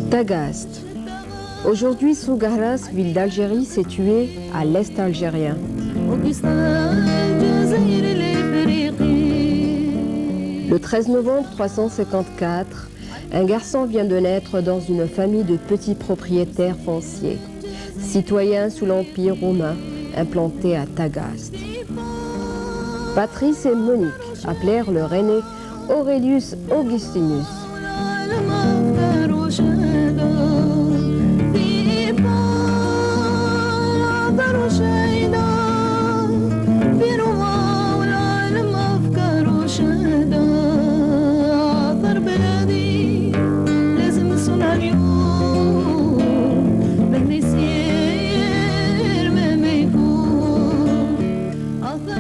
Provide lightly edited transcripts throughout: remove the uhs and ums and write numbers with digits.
Tagaste. Aujourd'hui, Soughagras, ville d'Algérie située à l'est algérien. Le 13 novembre 354, un garçon vient de naître dans une famille de petits propriétaires fonciers, citoyens sous l'Empire romain, implantés à Tagaste. Patrice et Monique appelèrent leur aîné Aurelius Augustinus.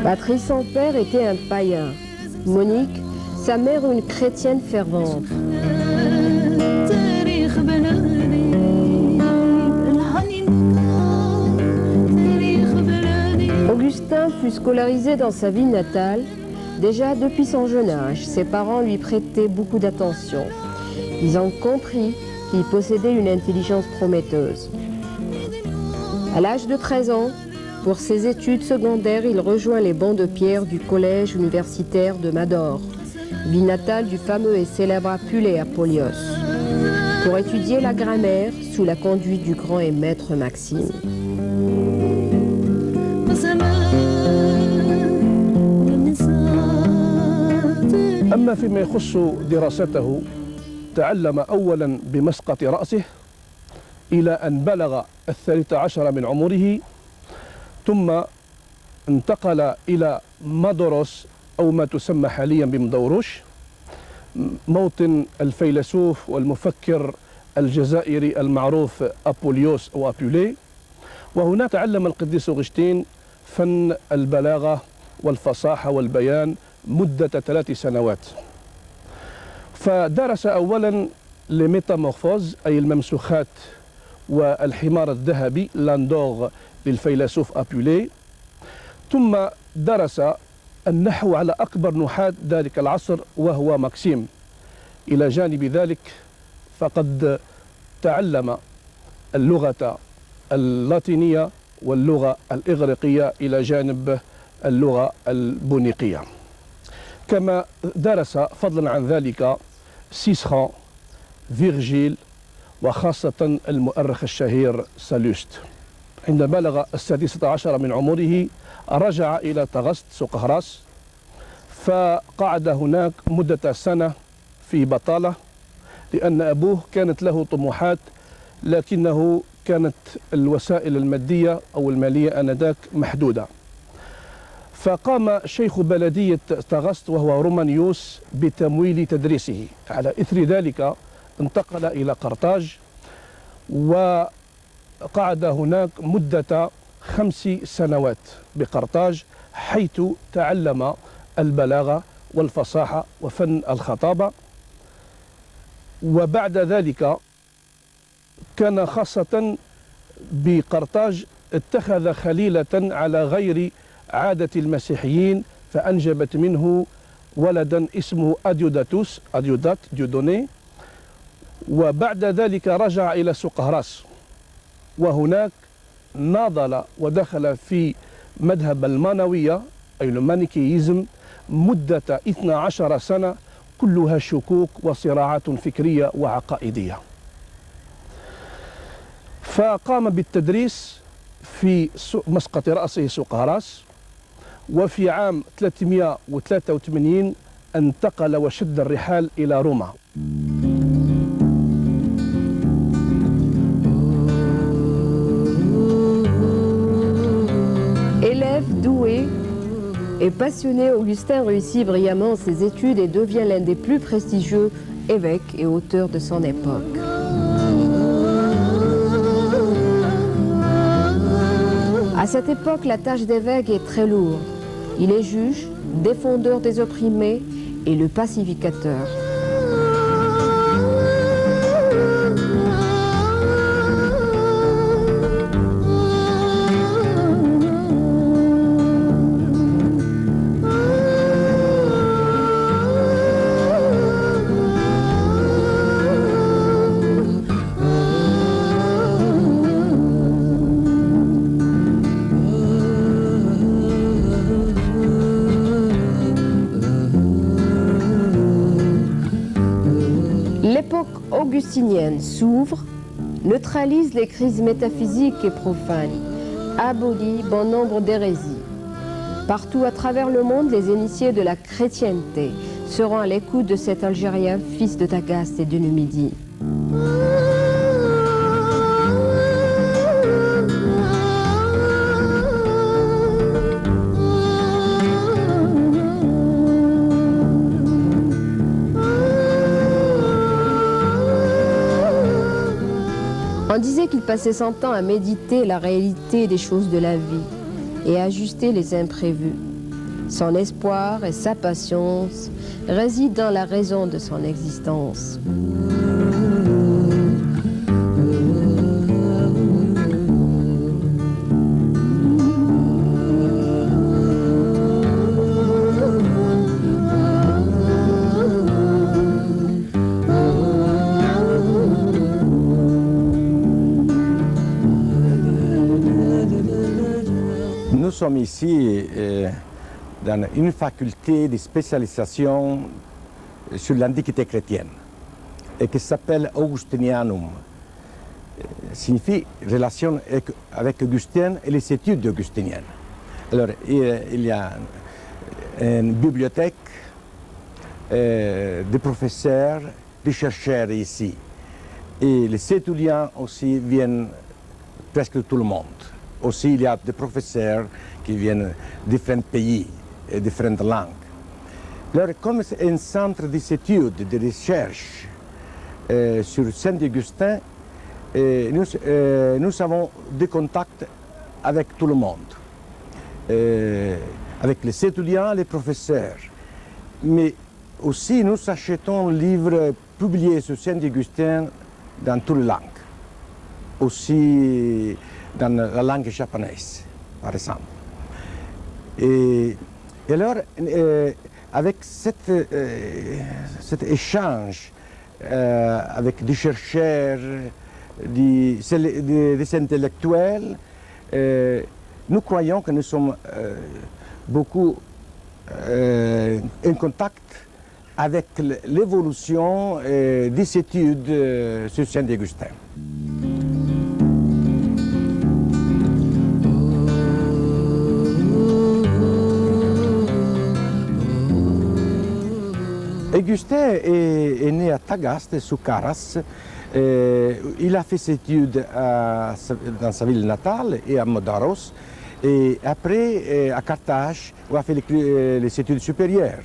Patrice, son père, était un païen. Monique, sa mère, une chrétienne fervente. Augustin fut scolarisé dans sa ville natale. Déjà depuis son jeune âge, ses parents lui prêtaient beaucoup d'attention. Ils ont compris qu'il possédait une intelligence prometteuse. À l'âge de 13 ans, pour ses études secondaires, il rejoint les bancs de pierre du collège universitaire de Mador, ville natale du fameux et célèbre Apulée Apollonios, pour étudier la grammaire sous la conduite du grand et maître Maxime. أما فيما يخص دراسته تعلم أولا بمسقط رأسه إلى أن بلغ 13 من عمره، ثم انتقل إلى مدروس أو ما تسمى حاليا بمدوروش، موطن الفيلسوف والمفكر الجزائري المعروف أبوليوس أو أبولي، وهناك تعلم القديس أغسطين فن البلاغة والفصاحة والبيان مدة 3 سنوات. فدرس أولا لميتامورفوز أي الممسوخات والحمار الذهبي لاندوغ للفيلسوف أبولي، ثم درس النحو على أكبر نحاة ذلك العصر وهو ماكسيم. إلى جانب ذلك فقد تعلم اللغة اللاتينية واللغة الإغريقية إلى جانب اللغة البونيقية، كما درس فضلا عن ذلك سيسخان، فيرجيل، وخاصة المؤرخ الشهير سالوست. عندما بلغ 16 من عمره رجع إلى تغست سوغهراس، فقعد هناك مدة سنة في بطالة، لأن أبوه كانت له طموحات لكنه كانت الوسائل المادية أو المالية آنذاك محدودة. فقام شيخ بلدية تغست وهو رومانيوس بتمويل تدريسه. على إثر ذلك انتقل إلى قرطاج وقعد هناك مدة 5 سنوات بقرطاج، حيث تعلم البلاغة والفصاحة وفن الخطابة. وبعد ذلك كان خاصة بقرطاج اتخذ خليلة على غير عادة المسيحيين، فأنجبت منه ولدا اسمه أديودات ديودوني. وبعد ذلك رجع إلى سوغهراس، وهناك ناضل ودخل في مذهب المانوية أي المانيكييزم مدة 12 سنة، كلها شكوك وصراعات فكرية وعقائدية. فقام بالتدريس في مسقط رأسه سوغهراس، وفي عام 383 انتقل وشد الرحال إلى روما. Élève doué et passionné, Augustin réussit brillamment ses études et devient l'un des plus prestigieux évêques et auteurs de son époque. À cette époque, la tâche d'évêque est très lourde. Il est juge, défendeur des opprimés et le pacificateur. augustinienne s'ouvre, neutralise les crises métaphysiques et profanes, abolit bon nombre d'hérésies. Partout à travers le monde, les initiés de la chrétienté seront à l'écoute de cet Algérien, fils de Tagaste et de Numidie. On disait qu'il passait son temps à méditer la réalité des choses de la vie et à ajuster les imprévus. Son espoir et sa patience résident dans la raison de son existence. Nous sommes ici dans une faculté de spécialisation sur l'Antiquité chrétienne et qui s'appelle Augustinianum. Signifie relation avec Augustin et les études augustiniennes. Alors, il y a une bibliothèque, des professeurs, des chercheurs ici. Et les étudiants aussi viennent presque tout le monde. Aussi, il y a des professeurs qui viennent de différents pays et différentes langues. Alors, comme c'est un centre d'études, de recherche sur Saint-Augustin, nous avons des contacts avec tout le monde, avec les étudiants, les professeurs. Mais aussi, nous achetons livres publiés sur Saint-Augustin dans toutes les langues. Aussi dans la langue japonaise, par exemple. Et alors, avec cet échange avec des chercheurs, des intellectuels, nous croyons que nous sommes beaucoup en contact avec l'évolution des études sur Saint-Augustin. Augustin est né à Tagaste, sous Caras. Il a fait ses études dans sa ville natale et à Modaros. Et après, à Carthage, il a fait les études supérieures.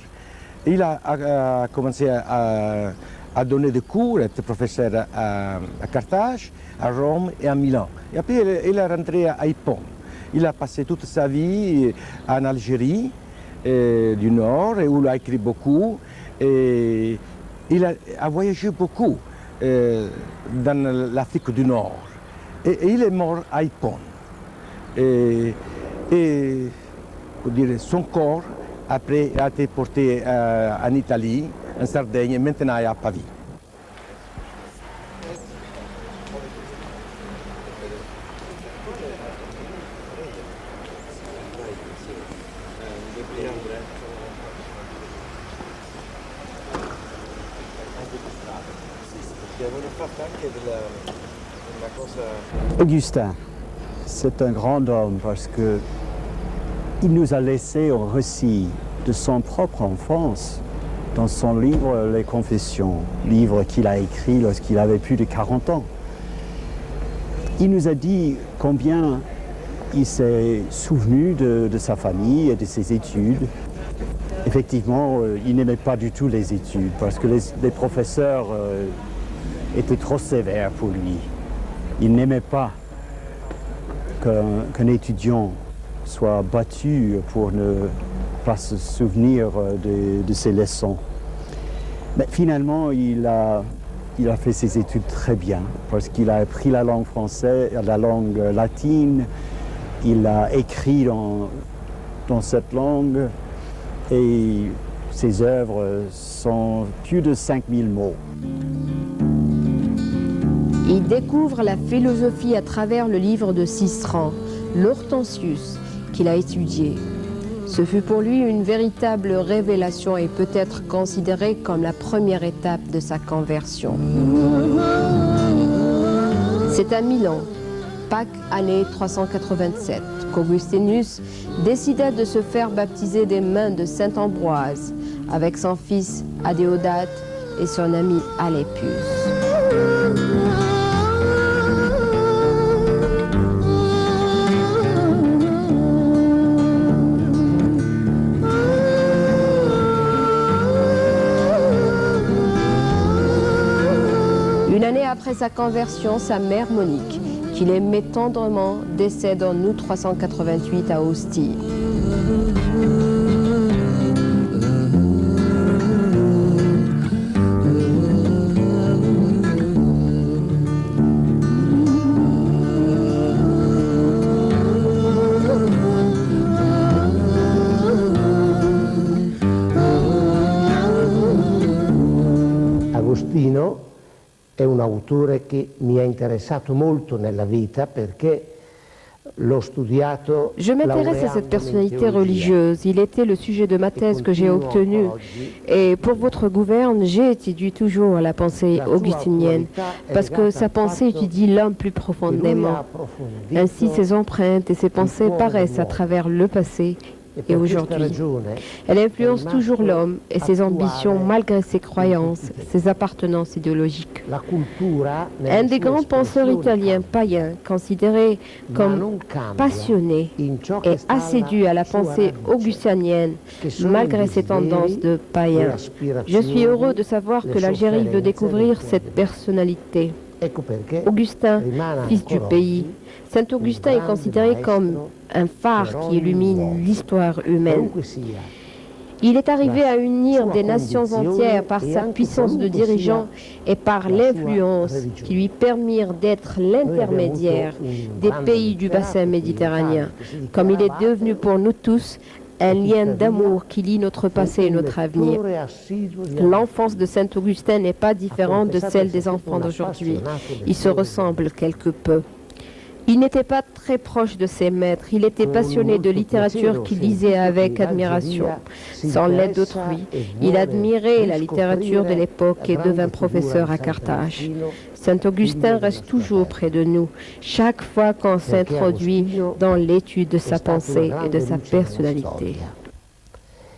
Il a commencé à donner des cours, être professeur à Carthage, à Rome et à Milan. Et après, il est rentré à Hippone. Il a passé toute sa vie en Algérie du Nord, où il a écrit beaucoup. Et il a voyagé beaucoup dans l'Afrique du Nord. Et il est mort à Hippone. Et son corps, après, a été porté en Italie, en Sardaigne, et maintenant à Pavie. Augustin, c'est un grand homme parce qu'il nous a laissé un récit de son propre enfance dans son livre Les Confessions, livre qu'il a écrit lorsqu'il avait plus de 40 ans. Il nous a dit combien il s'est souvenu de sa famille et de ses études. Effectivement, il n'aimait pas du tout les études parce que les professeurs étaient trop sévères pour lui. Il n'aimait pas qu'un étudiant soit battu pour ne pas se souvenir de ses leçons. Mais finalement, il a fait ses études très bien parce qu'il a appris la langue française, la langue latine, il a écrit dans cette langue et ses œuvres sont plus de 5000 mots. Il découvre la philosophie à travers le livre de Cicéron, l'Hortensius, qu'il a étudié. Ce fut pour lui une véritable révélation et peut être considéré comme la première étape de sa conversion. C'est à Milan, Pâques année 387, qu'Augustinus décida de se faire baptiser des mains de saint Ambroise avec son fils Adéodate et son ami Alépus. Une année après sa conversion, sa mère Monique, qu'il aimait tendrement, décède en août 388 à Ostie. Agostino è un autore che mi ha interessato molto nella vita perché l'ho studiato. Je m'intéresse à cette personnalité religieuse. Il était le sujet de ma thèse que j'ai obtenue. Et pour votre gouverne, j'ai étudié toujours la pensée augustinienne parce que sa pensée étudie l'homme plus profondément. Ainsi, ses empreintes et ses pensées paraissent à travers le passé et aujourd'hui. Elle influence toujours l'homme et ses ambitions malgré ses croyances, ses appartenances idéologiques. Un des grands penseurs italiens païens, considéré comme passionné et assidu à la pensée augustinienne, malgré ses tendances de païen. Je suis heureux de savoir que l'Algérie veut découvrir cette personnalité. Augustin, fils du pays. Saint Augustin est considéré comme un phare qui illumine l'histoire humaine. Il est arrivé à unir des nations entières par sa puissance de dirigeant et par l'influence qui lui permirent d'être l'intermédiaire des pays du bassin méditerranéen, comme il est devenu pour nous tous un lien d'amour qui lie notre passé et notre avenir. L'enfance de Saint Augustin n'est pas différente de celle des enfants d'aujourd'hui. Ils se ressemblent quelque peu. Il n'était pas très proche de ses maîtres, il était passionné de littérature qu'il lisait avec admiration. Sans l'aide d'autrui, il admirait la littérature de l'époque et devint professeur à Carthage. Saint Augustin reste toujours près de nous, chaque fois qu'on s'introduit dans l'étude de sa pensée et de sa personnalité.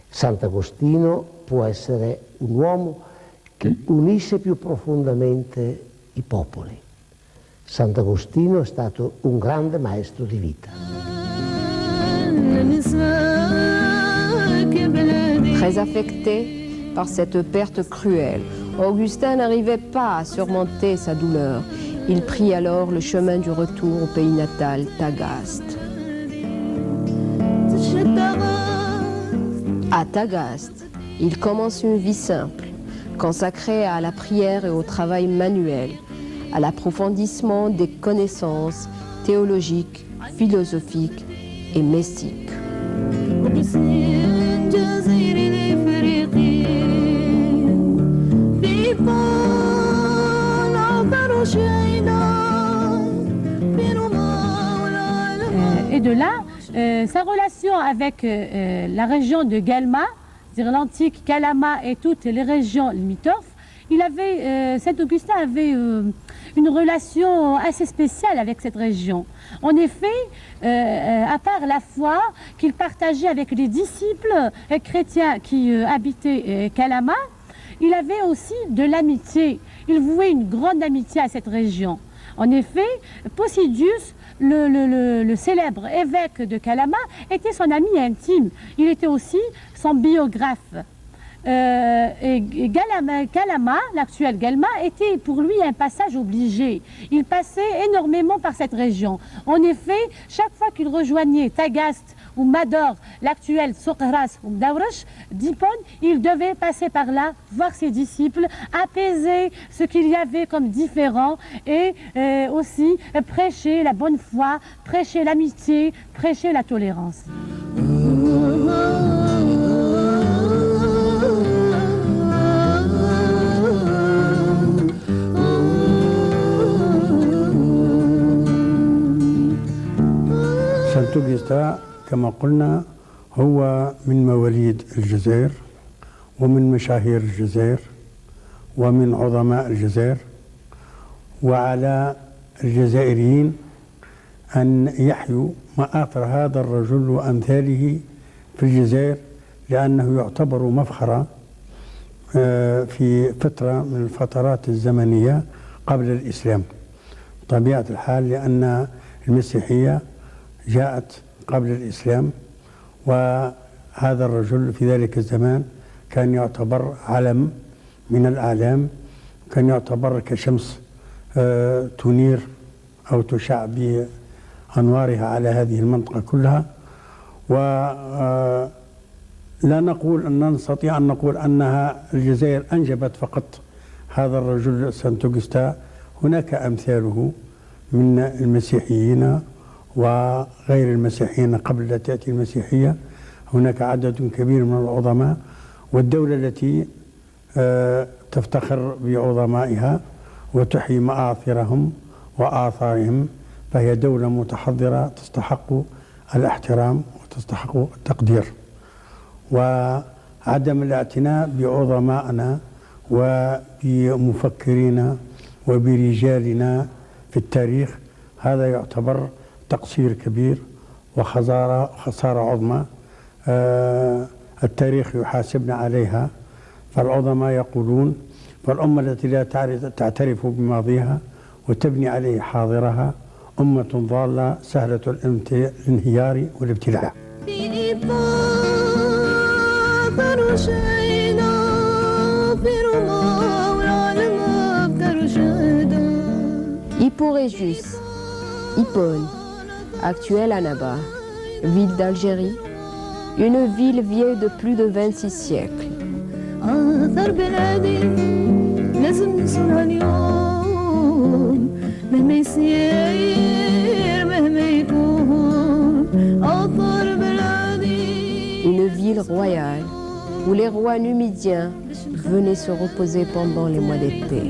Sant'Agostino può essere un uomo che unisce più profondamente i popoli. Sant'Agostino è stato un grande maestro di vita. Très affecté par cette perte cruelle, Augustin n'arrivait pas à surmonter sa douleur. Il prit alors le chemin du retour au pays natal, Tagaste. À Tagaste, il commence une vie simple, consacrée à la prière et au travail manuel, à l'approfondissement des connaissances théologiques, philosophiques et mystiques. Et de là, sa relation avec la région de Guelma, c'est-à-dire l'antique Calama et toutes les régions limitrophes, Saint-Augustin avait une relation assez spéciale avec cette région. En effet, à part la foi qu'il partageait avec les disciples chrétiens qui habitaient Calama, il avait aussi de l'amitié. Il vouait une grande amitié à cette région. En effet, Posidius, le célèbre évêque de Calama, était son ami intime. Il était aussi son biographe. Et Calama, l'actuel Guelma, était pour lui un passage obligé. Il passait énormément par cette région. En effet, chaque fois qu'il rejoignait Tagaste ou Mador, l'actuel Soqras ou Mdaouresh, Dipon, il devait passer par là, voir ses disciples, apaiser ce qu'il y avait comme différent et aussi prêcher la bonne foi, prêcher l'amitié, prêcher la tolérance. سانت أوغستا كما قلنا هو من مواليد الجزائر ومن مشاهير الجزائر ومن عظماء الجزائر، وعلى الجزائريين أن يحيوا مآثر هذا الرجل وأمثاله في الجزائر، لأنه يعتبر مفخرة في فترة من الفترات الزمنية قبل الإسلام. طبيعة الحال لأن المسيحية جاءت قبل الإسلام، وهذا الرجل في ذلك الزمان كان يعتبر علم من الأعلام، كان يعتبر كشمس تنير أو تشع بأنوارها على هذه المنطقة كلها. ولا نستطيع أن نقول أنها الجزائر أنجبت فقط هذا الرجل سانت أوغستا، هناك أمثاله من المسيحيين وغير المسيحيين قبل لا تأتي المسيحية، هناك عدد كبير من العظماء، والدولة التي تفتخر بعظمائها وتحيي مآثرهم وآثارهم فهي دولة متحضرة تستحق الاحترام وتستحق التقدير. وعدم الاعتناء بعظمائنا وبمفكرين وبرجالنا في التاريخ هذا يعتبر تقصير كبير وخسارة عظمى التاريخ يحاسبنا عليها. فالعظماء يقولون: فالأمة التي لا تعترف بماضيها وتبني عليه حاضرها أمة ضالة سهلة الانهيار والابتلاع. Hippo-Régius, Hippone, actuelle Annaba, ville d'Algérie, une ville vieille de plus de 26 siècles. Une ville royale où les rois numidiens venaient se reposer pendant les mois d'été.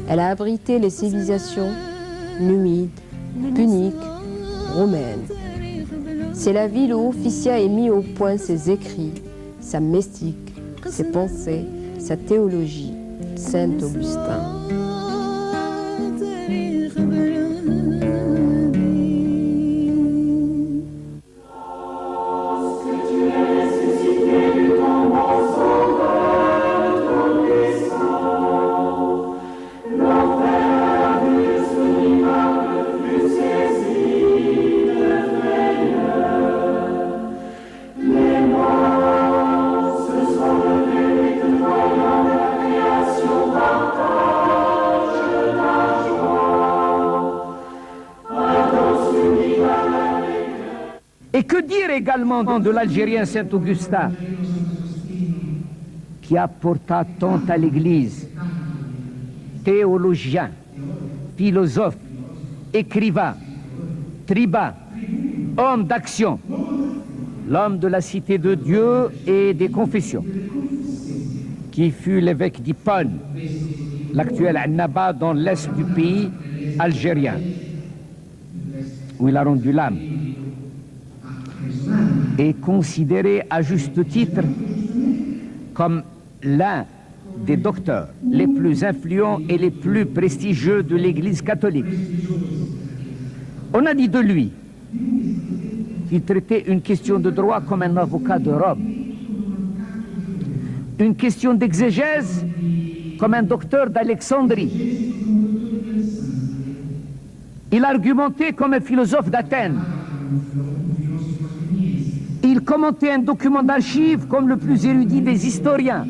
Elle a abrité les civilisations numides, puniques, romaines. C'est la ville où Officia a mis au point ses écrits, sa mystique, ses pensées, sa théologie, Saint Augustin. Et que dire également de l'Algérien Saint-Augustin, qui apporta tant à l'Église, théologien, philosophe, écrivain, tribun, homme d'action, l'homme de la cité de Dieu et des confessions, qui fut l'évêque d'Hippone, l'actuel Annaba dans l'est du pays algérien, où il a rendu l'âme, est considéré à juste titre comme l'un des docteurs les plus influents et les plus prestigieux de l'Église catholique. On a dit de lui qu'il traitait une question de droit comme un avocat de Rome, une question d'exégèse comme un docteur d'Alexandrie. Il argumentait comme un philosophe d'Athènes. Il commentait un document d'archives comme le plus érudit des historiens.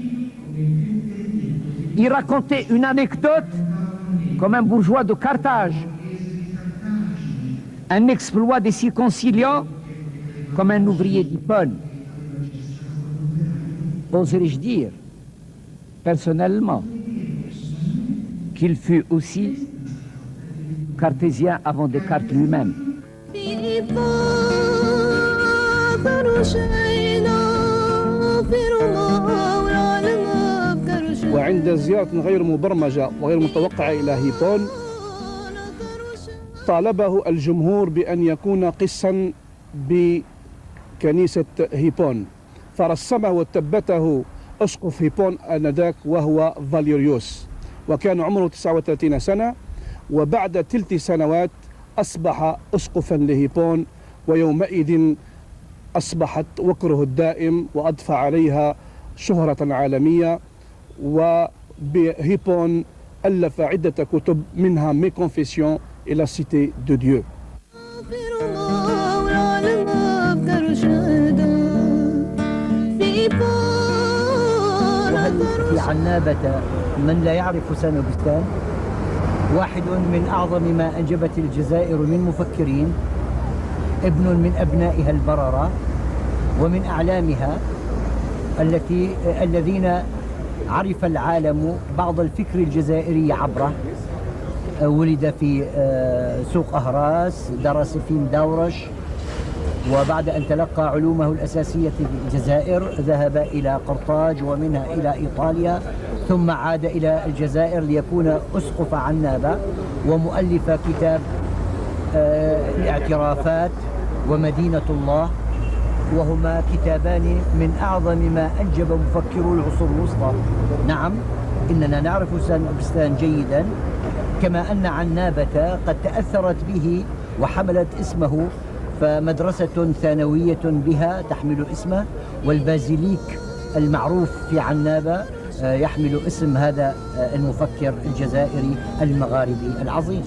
Il racontait une anecdote comme un bourgeois de Carthage. un exploit des circonciliants comme un ouvrier d'Hippone. Oserais-je dire, personnellement, qu'il fut aussi cartésien avant Descartes lui-même. وعند زيارة غير مبرمجة وغير متوقعة إلى هيبون طالبه الجمهور بأن يكون قسا بكنيسة هيبون، فرسمه وثبته أسقف هيبون آنذاك وهو فاليريوس، وكان عمره 39 سنة، وبعد 3 سنوات أصبح أسقفا لهيبون، ويومئذ أصبحت وكره الدائم وأضفى عليها شهرة عالمية. وبهيبون ألف عدة كتب منها مي كونفيسيون إلى la cité de Dieu. وهل في عنابة من لا يعرف سان أوغسطين؟ واحد من أعظم ما أنجبت الجزائر من مفكرين، ابن من أبنائها البررة ومن أعلامها الذين عرف العالم بعض الفكر الجزائري عبره. ولد في سوق أهراس، درس في مداورش، وبعد أن تلقى علومه الأساسية في الجزائر ذهب إلى قرطاج ومنها إلى إيطاليا، ثم عاد إلى الجزائر ليكون أسقف عنابة ومؤلف كتاب الاعترافات ومدينة الله، وهما كتابان من أعظم ما أنجب مفكرو العصور الوسطى. نعم، إننا نعرف سان أوغسطين جيدا، كما أن عنابة قد تأثرت به وحملت اسمه، فمدرسة ثانوية بها تحمل اسمه، والبازيليك المعروف في عنابة يحمل اسم هذا المفكر الجزائري المغاربي العظيم.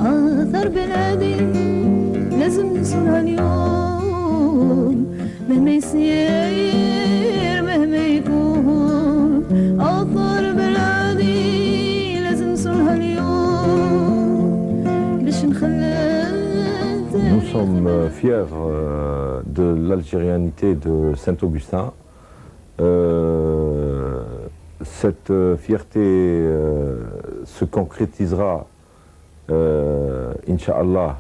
آثار بلادي لازم نصونها اليوم، مهما يصير مهما يكون. آثار بلادي لازم نصونها اليوم، باش نخلد. Nous sommes fiers de l'algérianité de Saint-Augustin. Cette fierté se concrétisera, Inch'Allah,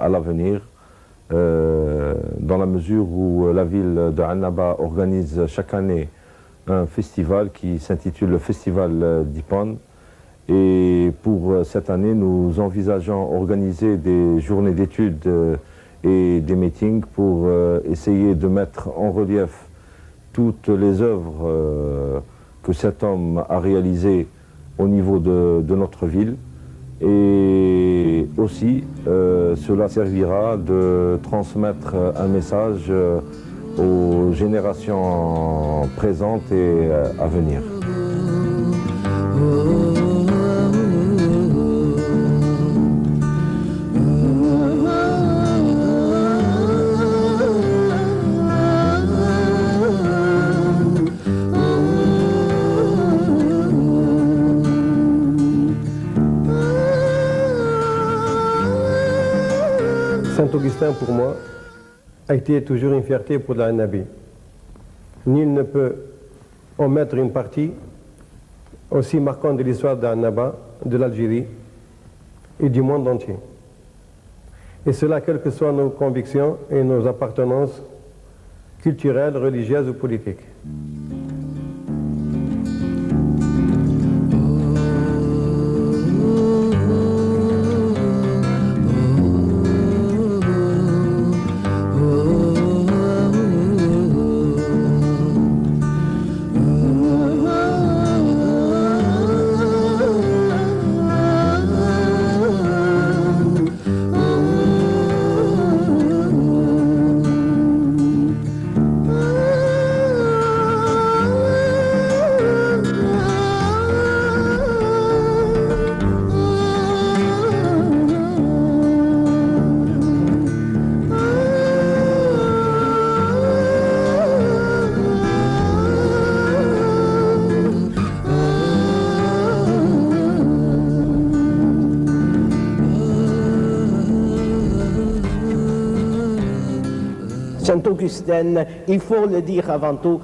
à l'avenir, dans la mesure où la ville de Annaba organise chaque année un festival qui s'intitule le Festival d'Hippone. Et pour cette année, nous envisageons organiser des journées d'études et des meetings pour essayer de mettre en relief toutes les œuvres que cet homme a réalisées au niveau de notre ville. Et aussi, cela servira de transmettre un message aux générations présentes et à venir. Saint-Augustin, pour moi, a été toujours une fierté pour la Nabi. Nul ne peut omettre une partie aussi marquante de l'histoire d'Annaba, de l'Algérie et du monde entier. Et cela, quelles que soient nos convictions et nos appartenances culturelles, religieuses ou politiques. Saint-Augustin, il faut le dire avant tout,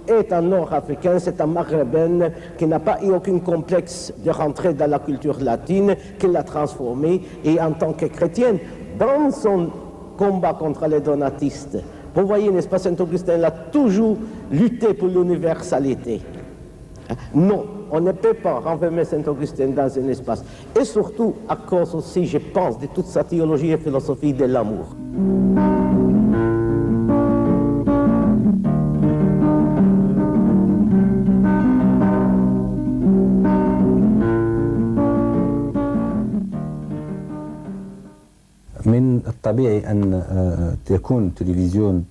est un Nord-Africain, c'est un Maghrébin qui n'a pas eu aucun complexe de rentrer dans la culture latine, qui l'a transformée, et en tant que chrétienne, dans son combat contre les donatistes, vous voyez, n'est-ce pas, Saint-Augustin a toujours lutté pour l'universalité. Non, on ne peut pas renfermer Saint-Augustin dans un espace. Et surtout à cause aussi, je pense, de toute sa théologie et philosophie de l'amour. من الطبيعي أن تكون التلفزيون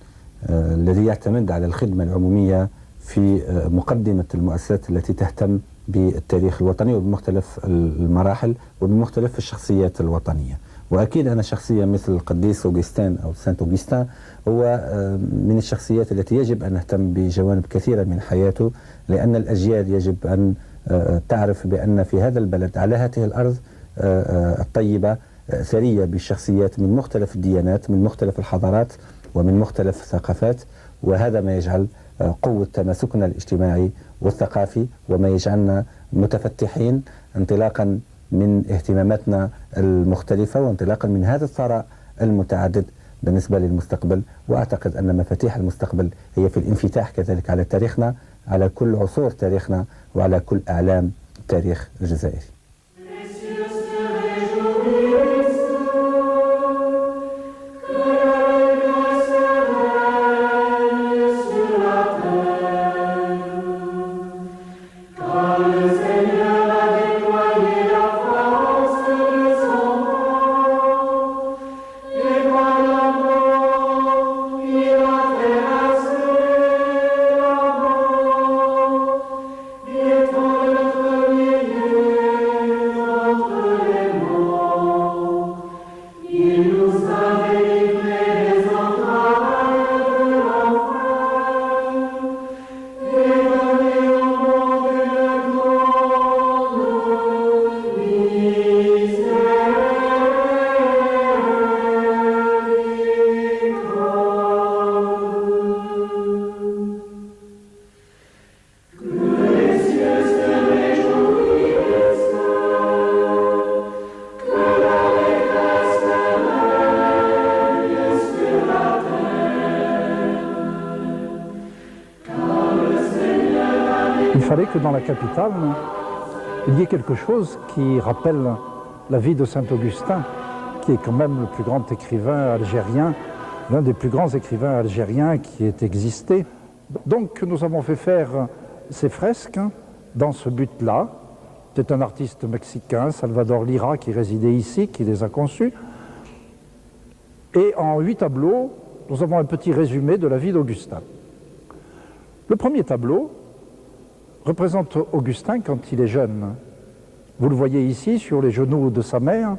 الذي يعتمد على الخدمة العمومية في مقدمة المؤسسات التي تهتم بالتاريخ الوطني وبمختلف المراحل وبمختلف الشخصيات الوطنية. وأكيد أنا شخصية مثل القديس أوغسطين أو سانت أوغسطين هو من الشخصيات التي يجب أن نهتم بجوانب كثيرة من حياته، لأن الأجيال يجب أن تعرف بأن في هذا البلد على هذه الأرض الطيبة ثرية بالشخصيات من مختلف الديانات، من مختلف الحضارات ومن مختلف الثقافات، وهذا ما يجعل قوة تماسكنا الاجتماعي والثقافي وما يجعلنا متفتحين انطلاقا من اهتماماتنا المختلفة وانطلاقا من هذا الثراء المتعدد بالنسبة للمستقبل. وأعتقد أن مفاتيح المستقبل هي في الانفتاح كذلك على تاريخنا، على كل عصور تاريخنا وعلى كل أعلام تاريخ الجزائر. Il fallait que dans la capitale, il y ait quelque chose qui rappelle la vie de Saint-Augustin, qui est quand même le plus grand écrivain algérien, l'un des plus grands écrivains algériens qui ait existé. Donc nous avons fait faire ces fresques dans ce but-là. C'est un artiste mexicain, Salvador Lira, qui résidait ici, qui les a conçus. Et en 8 tableaux, nous avons un petit résumé de la vie d'Augustin. Le premier tableau représente Augustin quand il est jeune. Vous le voyez ici sur les genoux de sa mère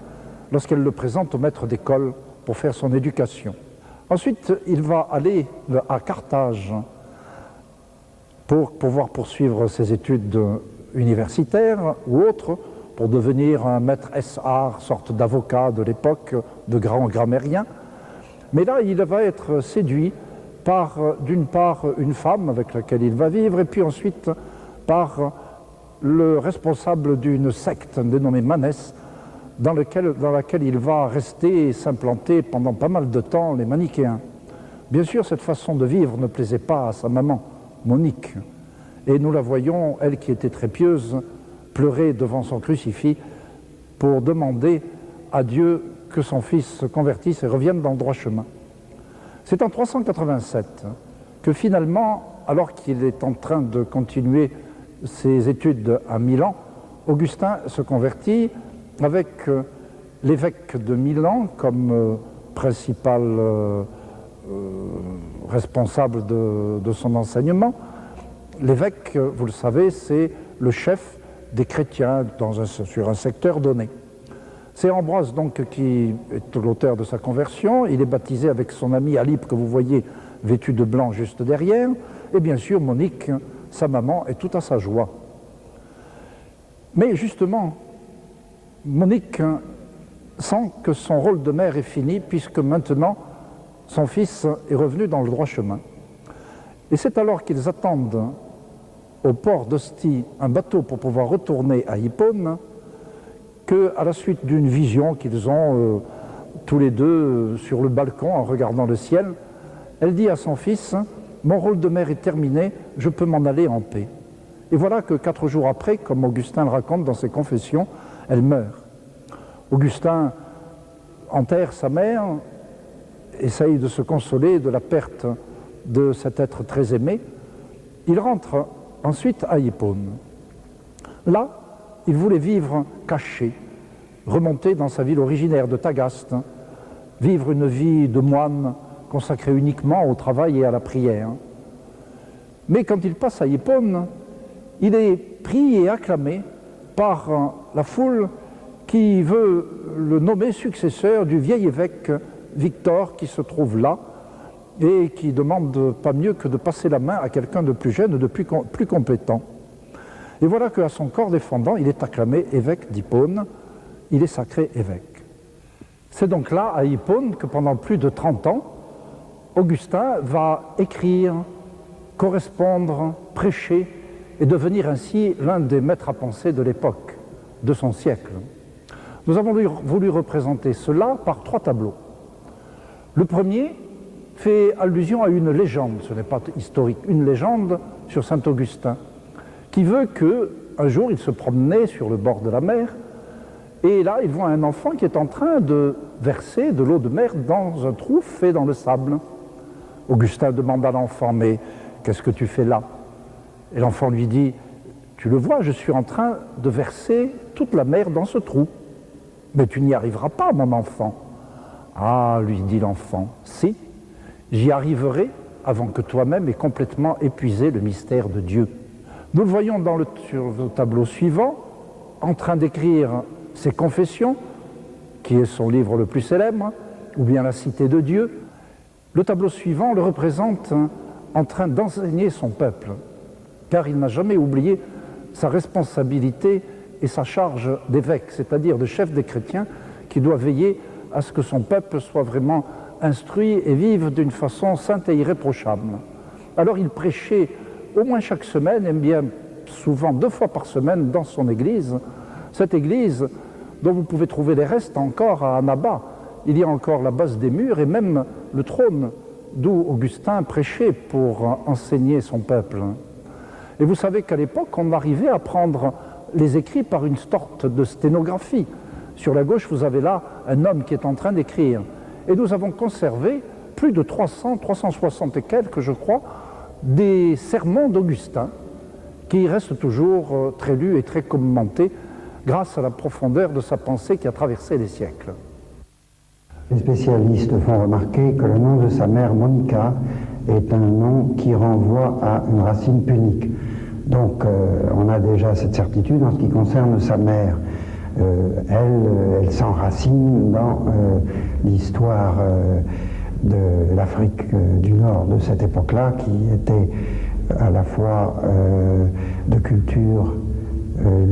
lorsqu'elle le présente au maître d'école pour faire son éducation. Ensuite, il va aller à Carthage pour pouvoir poursuivre ses études universitaires ou autres, pour devenir un maître S.A., sorte d'avocat de l'époque, de grand grammairien. Mais là, il va être séduit par, d'une part, une femme avec laquelle il va vivre, et puis ensuite par le responsable d'une secte dénommée Manès, dans laquelle il va rester et s'implanter pendant pas mal de temps, les manichéens. Bien sûr, cette façon de vivre ne plaisait pas à sa maman, Monique. Et nous la voyons, elle qui était très pieuse, pleurer devant son crucifix pour demander à Dieu que son fils se convertisse et revienne dans le droit chemin. C'est en 387 que finalement, alors qu'il est en train de continuer ses études à Milan, Augustin se convertit avec l'évêque de Milan comme principal responsable de son enseignement. L'évêque, vous le savez, c'est le chef des chrétiens sur un secteur donné. C'est Ambroise donc qui est l'auteur de sa conversion. Il est baptisé avec son ami Alippe que vous voyez vêtu de blanc juste derrière. Et bien sûr, Monique, sa maman, est tout à sa joie. Mais justement, Monique sent que son rôle de mère est fini, puisque maintenant, son fils est revenu dans le droit chemin. Et c'est alors qu'ils attendent au port d'Ostie un bateau pour pouvoir retourner à Hippone qu'à la suite d'une vision qu'ils ont tous les deux sur le balcon en regardant le ciel, elle dit à son fils « Mon rôle de mère est terminé, je peux m'en aller en paix ». Et voilà que 4 jours après, comme Augustin le raconte dans ses confessions, elle meurt. Augustin enterre sa mère, essaye de se consoler de la perte de cet être très aimé. Il rentre ensuite à Hippone. Là, il voulait vivre caché, remonter dans sa ville originaire de Tagaste, vivre une vie de moine consacrée uniquement au travail et à la prière. Mais quand il passe à Hippone, il est pris et acclamé par la foule qui veut le nommer successeur du vieil évêque Victor qui se trouve là et qui demande pas mieux que de passer la main à quelqu'un de plus jeune, de plus compétent. Et voilà qu'à son corps défendant, il est acclamé évêque d'Hippone, il est sacré évêque. C'est donc là, à Hippone, que pendant plus de 30 ans, Augustin va écrire, correspondre, prêcher et devenir ainsi l'un des maîtres à penser de l'époque, de son siècle. Nous avons voulu représenter cela par 3 tableaux. Le premier fait allusion à une légende, ce n'est pas historique, une légende sur saint Augustin, qui veut qu'un jour il se promenait sur le bord de la mer, et là il voit un enfant qui est en train de verser de l'eau de mer dans un trou fait dans le sable. Augustin demande à l'enfant, mais qu'est-ce que tu fais là? Et l'enfant lui dit, tu le vois, je suis en train de verser toute la mer dans ce trou. Mais tu n'y arriveras pas, mon enfant. Ah, lui dit l'enfant, si, j'y arriverai avant que toi-même aies complètement épuisé le mystère de Dieu. Nous le voyons sur le tableau suivant, en train d'écrire ses confessions, qui est son livre le plus célèbre, ou bien la Cité de Dieu. Le tableau suivant le représente en train d'enseigner son peuple, car il n'a jamais oublié sa responsabilité et sa charge d'évêque, c'est-à-dire de chef des chrétiens, qui doit veiller à ce que son peuple soit vraiment instruit et vive d'une façon sainte et irréprochable. Alors il prêchait au moins chaque semaine, et bien souvent 2 fois par semaine dans son église, cette église dont vous pouvez trouver les restes encore à Annaba. Il y a encore la base des murs et même le trône d'où Augustin prêchait pour enseigner son peuple. Et vous savez qu'à l'époque, on arrivait à prendre les écrits par une sorte de sténographie. Sur la gauche, vous avez là un homme qui est en train d'écrire. Et nous avons conservé plus de 360 et quelques, je crois, des sermons d'Augustin, qui restent toujours très lus et très commentés grâce à la profondeur de sa pensée qui a traversé les siècles. Les spécialistes font remarquer que le nom de sa mère, Monica, est un nom qui renvoie à une racine punique. Donc on a déjà cette certitude en ce qui concerne sa mère. Elle s'enracine dans l'histoire de l'Afrique du Nord de cette époque-là, qui était à la fois de culture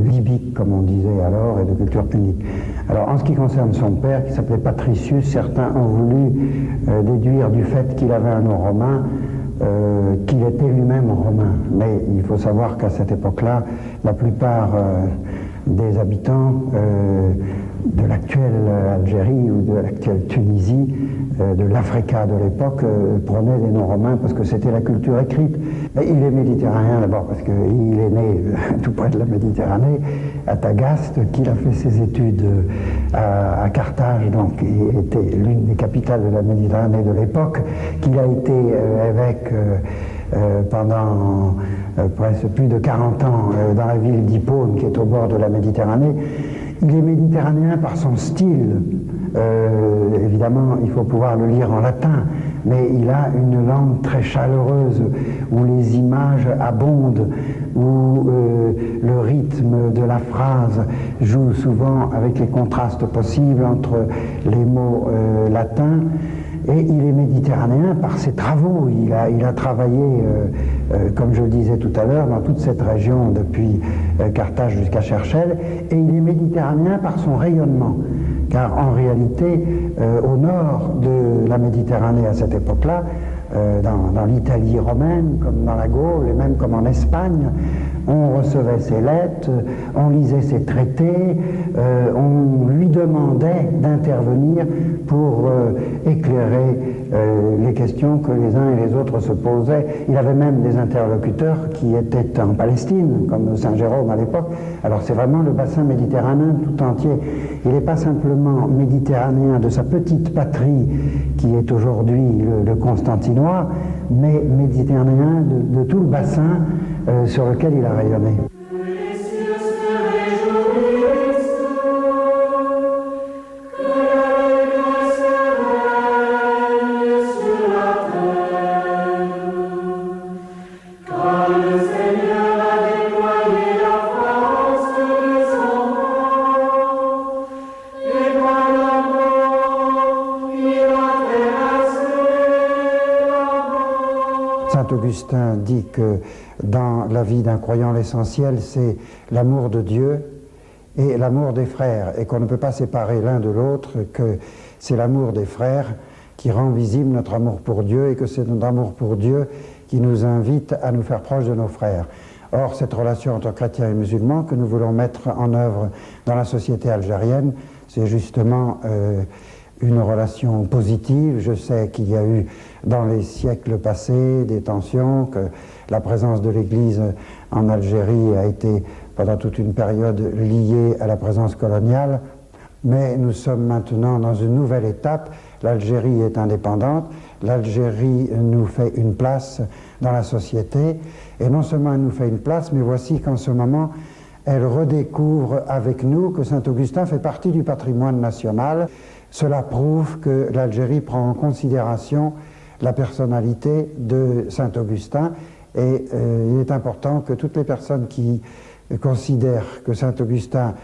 libyque, comme on disait alors, et de culture punique. Alors, en ce qui concerne son père, qui s'appelait Patricius, certains ont voulu déduire du fait qu'il avait un nom romain qu'il était lui-même romain. Mais il faut savoir qu'à cette époque-là, la plupart des habitants de l'actuelle Algérie ou de l'actuelle Tunisie, de l'Africa de l'époque, prenaient des noms romains parce que c'était la culture écrite. Et il est méditerranéen d'abord parce qu'il est né tout près de la Méditerranée, à Tagaste, qu'il a fait ses études à Carthage, donc qui était l'une des capitales de la Méditerranée de l'époque, qu'il a été évêque pendant presque plus de 40 ans dans la ville d'Hippone, qui est au bord de la Méditerranée. Il est méditerranéen par son style. Évidemment, il faut pouvoir le lire en latin, mais il a une langue très chaleureuse, où les images abondent, où le rythme de la phrase joue souvent avec les contrastes possibles entre les mots latins. Et il est méditerranéen par ses travaux. Il a travaillé, comme je le disais tout à l'heure, dans toute cette région, depuis Carthage jusqu'à Cherchell, et il est méditerranéen par son rayonnement. car en réalité, au nord de la Méditerranée à cette époque-là, dans l'Italie romaine, comme dans la Gaule, et même comme en Espagne, on recevait ses lettres, on lisait ses traités, on lui demandait d'intervenir pour éclairer les questions que les uns et les autres se posaient. Il avait même des interlocuteurs qui étaient en Palestine, comme Saint Jérôme à l'époque. Alors c'est vraiment le bassin méditerranéen tout entier. Il n'est pas simplement méditerranéen de sa petite patrie, qui est aujourd'hui le Constantinois, mais méditerranéen de tout le bassin sur lequel il a rayonné. Saint-Augustin dit que dans la vie d'un croyant, l'essentiel, c'est l'amour de Dieu et l'amour des frères, et qu'on ne peut pas séparer l'un de l'autre, que c'est l'amour des frères qui rend visible notre amour pour Dieu, et que c'est notre amour pour Dieu qui nous invite à nous faire proches de nos frères. Or, cette relation entre chrétiens et musulmans que nous voulons mettre en œuvre dans la société algérienne, c'est justement une relation positive. Je sais qu'il y a eu dans les siècles passés des tensions, que la présence de l'Église en Algérie a été pendant toute une période liée à la présence coloniale, mais nous sommes maintenant dans une nouvelle étape. L'Algérie est indépendante, l'Algérie nous fait une place dans la société, et non seulement elle nous fait une place, mais voici qu'en ce moment, elle redécouvre avec nous que Saint-Augustin fait partie du patrimoine national. Cela prouve que l'Algérie prend en considération la personnalité de Saint-Augustin, et il est important que toutes les personnes qui considèrent que Saint-Augustin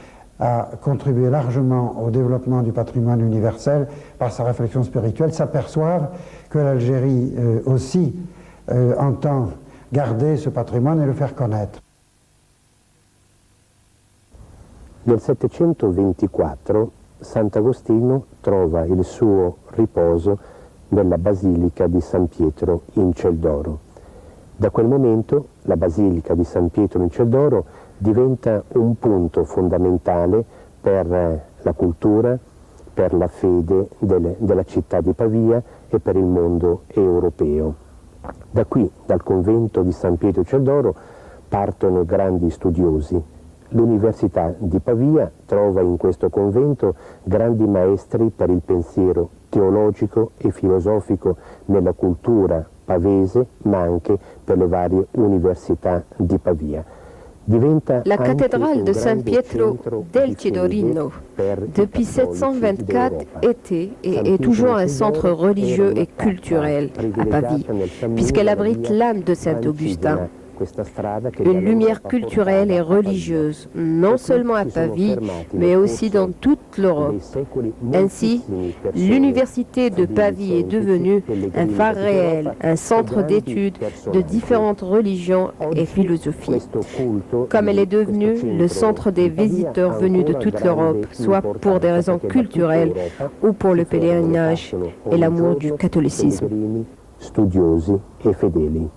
a contribué largement au développement du patrimoine universel par sa réflexion spirituelle s'aperçoivent que l'Algérie aussi entend garder ce patrimoine et le faire connaître. Nel 724 Sant'Agostino trova il suo riposo nella Basilica di San Pietro in Celdoro. Da quel momento la Basilica di San Pietro in Celdoro diventa un punto fondamentale per la cultura, per la fede della città di Pavia e per il mondo europeo. Da qui, dal convento di San Pietro Celdoro, partono grandi studiosi. L'Università di Pavia trova in questo convento grandi maestri per il pensiero teologico e filosofico nella cultura pavese, ma anche per le varie università di Pavia. La cathédrale de San Pietro del Cidorino, depuis 724, était et est toujours un centre religieux et culturel à Pavie, puisqu'elle abrite l'âme de Saint-Augustin. Une lumière culturelle et religieuse, non seulement à Pavie, mais aussi dans toute l'Europe. Ainsi, l'université de Pavie est devenue un phare réel, un centre d'études de différentes religions et philosophies, comme elle est devenue le centre des visiteurs venus de toute l'Europe, soit pour des raisons culturelles ou pour le pèlerinage et l'amour du catholicisme. Studiosi e fedeli.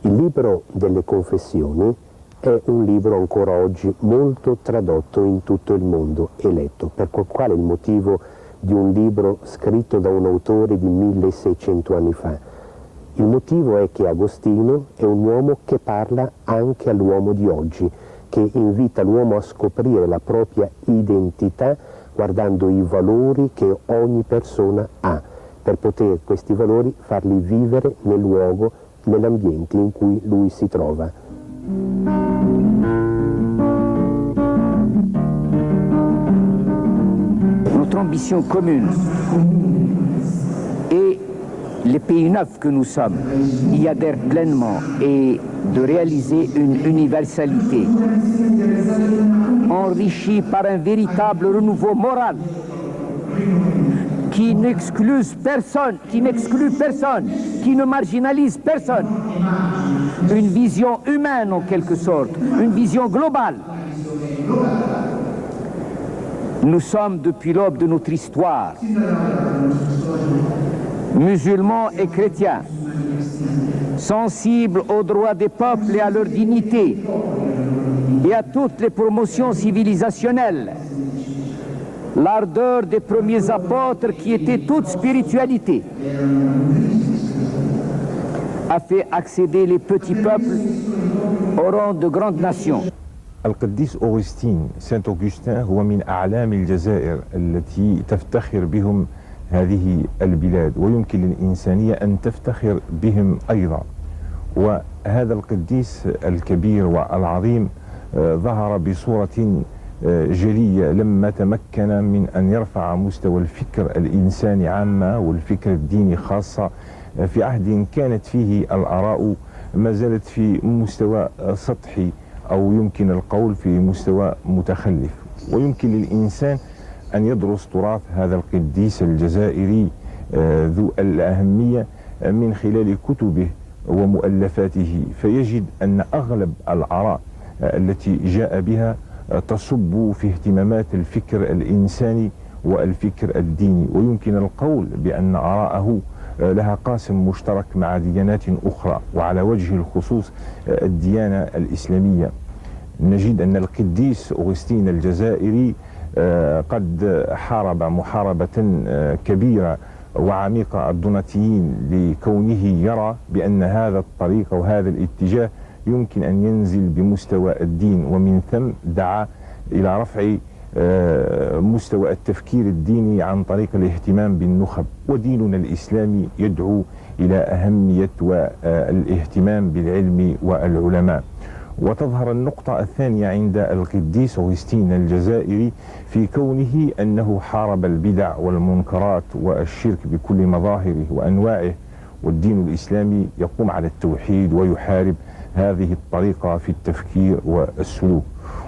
Il libro delle Confessioni è un libro ancora oggi molto tradotto in tutto il mondo e letto. Per quale il motivo di un libro scritto da un autore di 1600 anni fa? Il motivo è che Agostino è un uomo che parla anche all'uomo di oggi, che invita l'uomo a scoprire la propria identità guardando i valori che ogni persona ha, per poter questi valori farli vivere nel luogo, nell'ambiente in cui lui si trova. Notre ambition commune et les pays neufs que nous sommes y adhèrent pleinement, et de réaliser une universalité enrichie par un véritable renouveau moral qui n'exclut personne, qui ne marginalise personne. Une vision humaine en quelque sorte, une vision globale. Nous sommes depuis l'aube de notre histoire, musulmans et chrétiens, sensibles aux droits des peuples et à leur dignité, et à toutes les promotions civilisationnelles. L'ardeur des premiers apôtres qui étaient toute spiritualité a fait accéder les petits peuples au rang de grandes nations. القديس أوغسطين سانت أوغسطين هو من أعلام الجزائر التي تفتخر بهم هذه البلاد، ويمكن للإنسانية أن تفتخر بهم أيضا. وهذا القديس الكبير والعظيم ظهر بصورة جلية لما تمكن من أن يرفع مستوى الفكر الإنساني عامة والفكر الديني خاصة في عهد كانت فيه الآراء ما زالت في مستوى سطحي أو يمكن القول في مستوى متخلف. ويمكن للإنسان أن يدرس تراث هذا القديس الجزائري ذو الأهمية من خلال كتبه ومؤلفاته، فيجد أن أغلب الآراء التي جاء بها تصب في اهتمامات الفكر الإنساني والفكر الديني، ويمكن القول بأن آراءه لها قاسم مشترك مع ديانات أخرى، وعلى وجه الخصوص الديانة الإسلامية. نجد أن القديس أوغسطين الجزائري قد حارب محاربة كبيرة وعميقة الدوناتيين لكونه يرى بأن هذا الطريق وهذا الاتجاه يمكن أن ينزل بمستوى الدين، ومن ثم دعا إلى رفع مستوى التفكير الديني عن طريق الاهتمام بالنخب. وديننا الإسلامي يدعو إلى أهمية والاهتمام بالعلم والعلماء. وتظهر النقطة الثانية عند القديس أوغسطين الجزائري في كونه أنه حارب البدع والمنكرات والشرك بكل مظاهره وأنواعه، والدين الإسلامي يقوم على التوحيد ويحارب هذه الطريقة في التفكير والسلوك.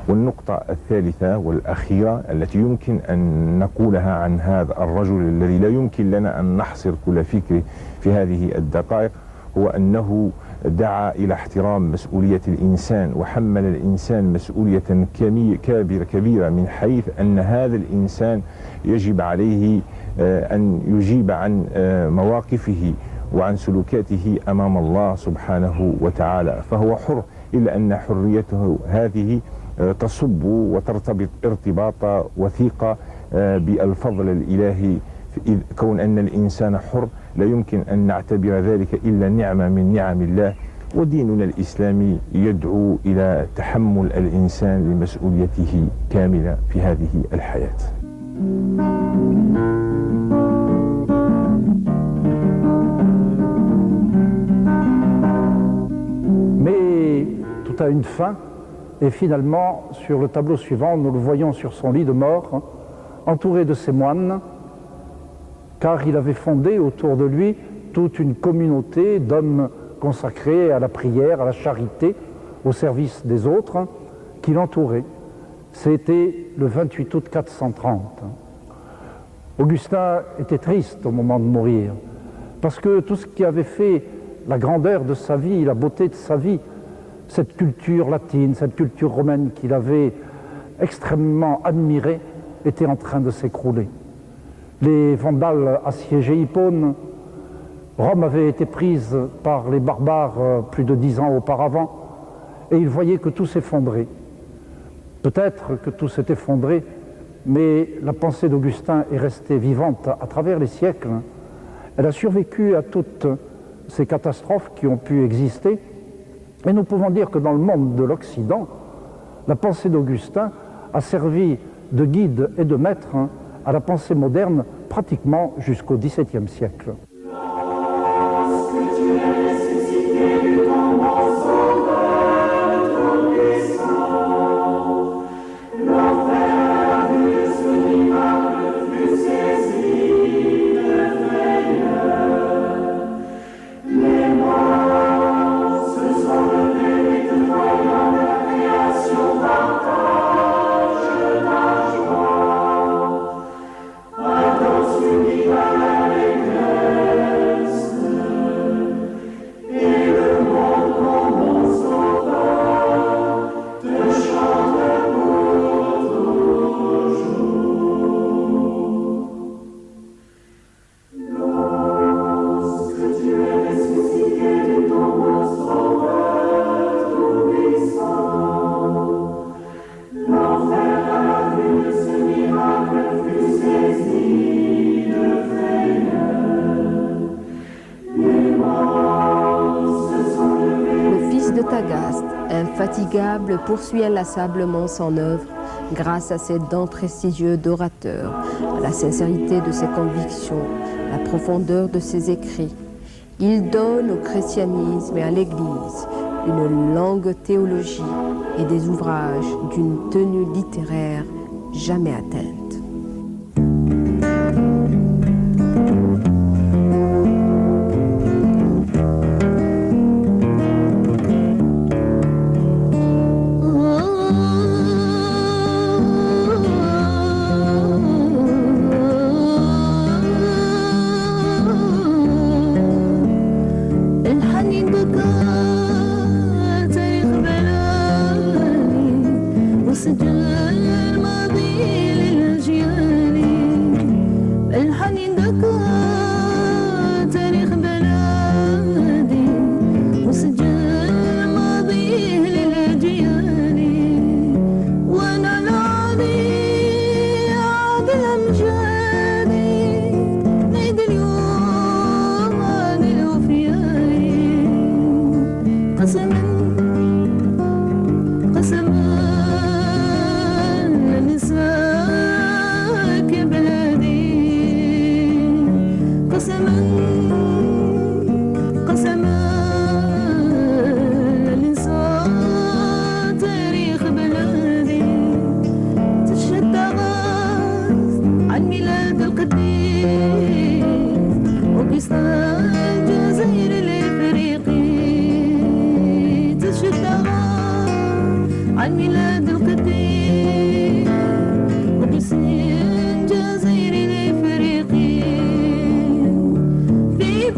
والنقطة الثالثة والأخيرة التي يمكن أن نقولها عن هذا الرجل الذي لا يمكن لنا أن نحصر كل فكره في هذه الدقائق هو أنه دعا إلى احترام مسؤولية الإنسان، وحمل الإنسان مسؤولية كبيرة من حيث أن هذا الإنسان يجب عليه أن يجيب عن مواقفه وعن سلوكاته أمام الله سبحانه وتعالى، فهو حر، إلا أن حريته هذه تصب وترتبط ارتباطا وثيقا بالفضل الإلهي، كون أن الإنسان حر لا يمكن أن نعتبر ذلك إلا نعمة من نعم الله. وديننا الإسلامي يدعو إلى تحمل الإنسان لمسؤوليته كاملة في هذه الحياة. Mais tout a une fin, et finalement, sur le tableau suivant, nous le voyons sur son lit de mort, entouré de ses moines, car il avait fondé autour de lui toute une communauté d'hommes consacrés à la prière, à la charité, au service des autres, qui l'entouraient. C'était le 28 août 430. Augustin était triste au moment de mourir, parce que tout ce qui avait fait la grandeur de sa vie, la beauté de sa vie, cette culture latine, cette culture romaine qu'il avait extrêmement admirée, était en train de s'écrouler. Les Vandales assiégeaient Hippone, Rome avait été prise par les barbares plus de 10 ans auparavant, et il voyait que tout s'effondrait. Peut-être que tout s'est effondré, mais la pensée d'Augustin est restée vivante à travers les siècles. Elle a survécu à toutes ces catastrophes qui ont pu exister, et nous pouvons dire que dans le monde de l'Occident, la pensée d'Augustin a servi de guide et de maître à la pensée moderne pratiquement jusqu'au XVIIe siècle. Ados univa la Tagaste, infatigable, poursuit inlassablement son œuvre grâce à ses dons prestigieux d'orateur, à la sincérité de ses convictions, à la profondeur de ses écrits. Il donne au christianisme et à l'Église une longue théologie et des ouvrages d'une tenue littéraire jamais atteinte. عن ميلاد القديم وبسين جزيرة الإفريقية في